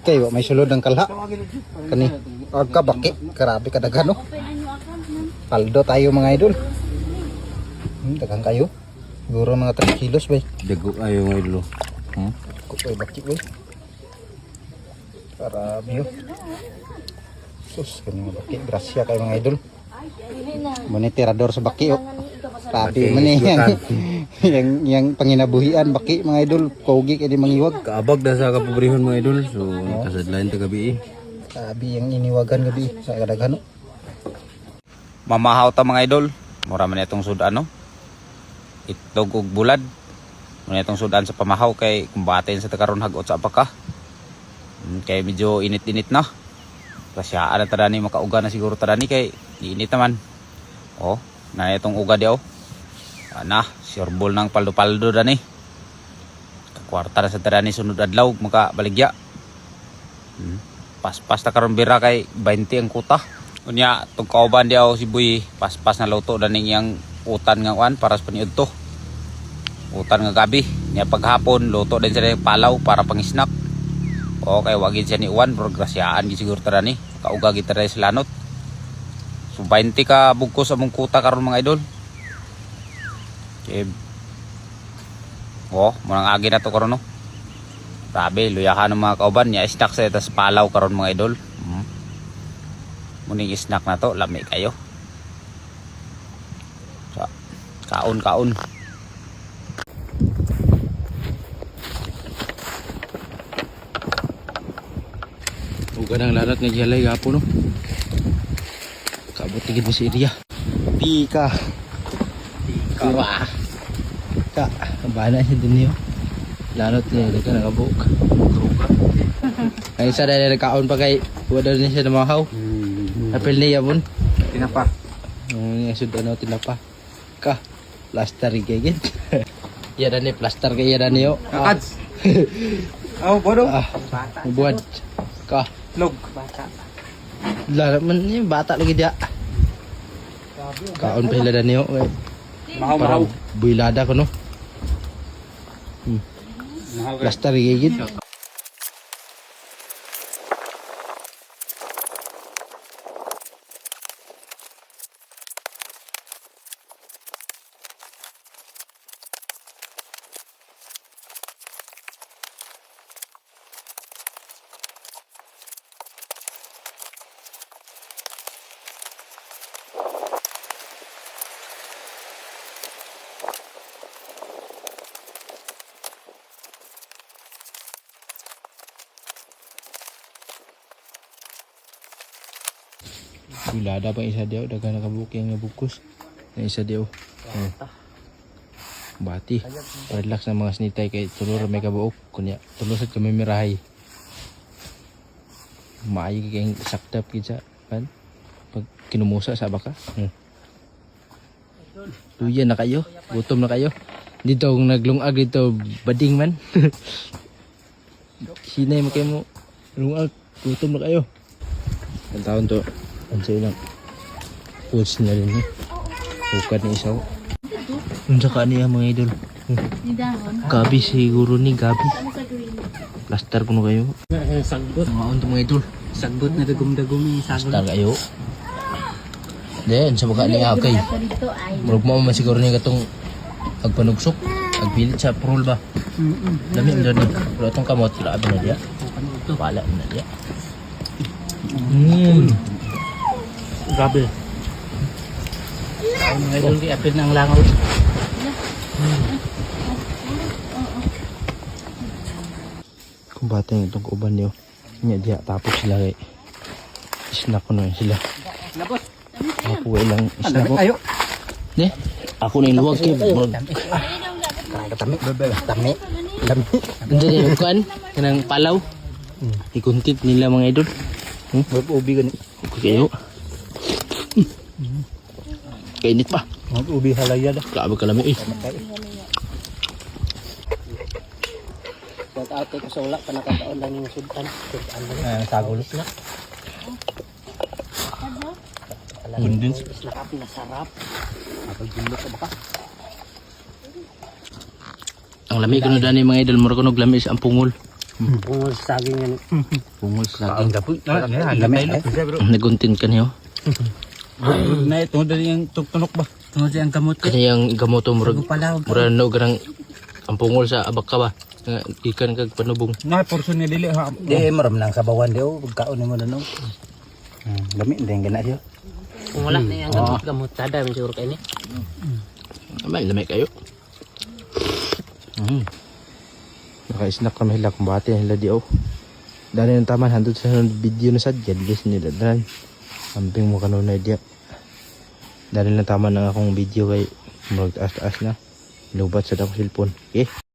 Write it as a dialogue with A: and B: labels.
A: kay wa may sulod ang kalha. Kani agka baki, grabe kadaghan no. Paldo tayo mga idol. Daghang kayo. Siguro mga 3 kilos bay.
B: Dago ayo mga idol.
A: Kutoy baki bay. Para biyo. Sus, kani mga baki, grasya kay mga idol. Monitorador sa baki oh. Grabe man yang panginabuhian baki mga idol, pogi kay di mangiwag.
B: Kaabag na sa kapobrehon mga idol. So kasadlain ta gabi.
A: Grabe yang iniwagan gabi sa kadaghan no.
C: Mamahaw ta mga idol, mura man itong sudan no. Itlog ug bulad. Muna itong sudan sa pamahaw kay kumbatin sa takaron hagot sa apaka. Kay medyo init-init na. Kasyaan na tadani makauga na siguro tadani kay init naman. Oh, na itong uga diaw. Ana, sirbol ng paldo-paldo dani. Kwarta na sa tadani sunod adlaw makabaligya. Pas-pas ta karon bira kay 20 ang kuta. Unya tong kauban diaw si Buy pas-pas na luto daning yang utan nga uwan para sa paniud to. Utan nga gabi niya paghapon luto din siya palaw para pang-snack. Okay, wag gid siya ni uwan prograsyaan gi siguro tara ni kauga gid tara sa lanot. So 20 ka bugkos among kuta karon mga idol. Okay. Oh, munang agi na to karon no. Grabe, luyahan ng mga kauban niya snack sa tas palaw karon mga idol. Muning snack na to, lami kayo. So, kaon.
B: Uga nang lalat nga jalay gapo no. Kabot tigid mo si area.
A: Pika. Wah. Ka, bana siya din niyo.
B: Lanot niya daga nakabuk.
A: Ay isa dahil kaon pa kay wala din siya namahaw. Apel niya pun.
B: Tinapa.
A: Nga sudah no tinapa. Ka, plaster gigit. Ya dan ni plaster kay ya dan niyo.
B: Kakads. Oh, bodo.
A: Buat. Ka,
B: Log bata.
A: lah man ni bata lagi dia. Kaon pa sila dan niyo.
B: Mahaw.
A: Builada ko no. Plaster gigit. Builada pa isa dia daga nakabuking nga bukos. Na isa dia. Bati. Relax na mga snitay kay tulor may kabuok kunya. Tulusat kami mirahay. Maayo kay saktap kita kan. Pag kinumusa sa baka. Tuyan na kayo. Gutom na kayo. Dito kung naglungag dito bading man. Sinay mo kayo mo lungag. Gutom na kayo. Ang taon to. Ang sa'yo lang. Pulse na rin eh. Bukad ni isaw. Unsa ka niya mga idol. Gabi siguro ni Gabi. Plaster ko na kayo.
B: Sagbot.
A: Maon to mga idol.
B: Sagbot na dagom-dagom ni sagbot.
A: Plaster kayo. Then sa baka niya kay. Murag mo man siguro ni katong agpanugsok. Agpilit sa prol ba. Lami mo dyan. Pero itong kamot. Labi na dia. Pala na dia.
B: Grabe. Ay mga idol, apil na ang langaw.
A: Kung bata yung itong uban niyo. Nya dia tapos sila kay. Snack ko na sila.
B: Labot.
A: Ako ilang snack ko.
B: Ayo.
A: Ne? Ako na iluwag kay.
B: Katami. Katami.
A: Dami. Hindi din kan kanang palaw. Ikuntit nila mga idol. Ubi gani. Kayo. Kainit pa.
B: Ubi halaya dah.
A: Grabe kalami eh.
B: Pag-ate ko sa wala, panakataon lang yung sultan. Sagulos na.
A: Bundin.
B: Sarap na sarap. Napag-gulok ka baka.
A: Ang lami ko na dani mga idol. Mura ko nag lami sa ampungol.
B: Pungol sa saging yan.
A: Pungol sa saging.
C: dapoy.
A: Naguntin ka niyo.
C: Na ito dali yung tugtunok ba?
B: Tungod sa ang gamot eh.
A: Kasi yung gamoto murag
B: Pala.
A: no garang ang pungol sa abak ka ba? Nga, ikan kag panubong.
C: Na portion ni dili ha.
B: Di, maram lang sa bawan di o. Pagkaon mo na no. Dami, hindi yung gana siya. Kung wala na yung gamot, tada mo siguro kayo ni.
A: Lamay kayo. Naka-snack kami hila kung bati hila di oh. Dali ng taman handod sa video na sadya. Dilis nila dalan. Amping mo kanunay diya. Dali ng taman ng akong video kay murag taas-taas na. Inubat sa akong cellphone. Okay.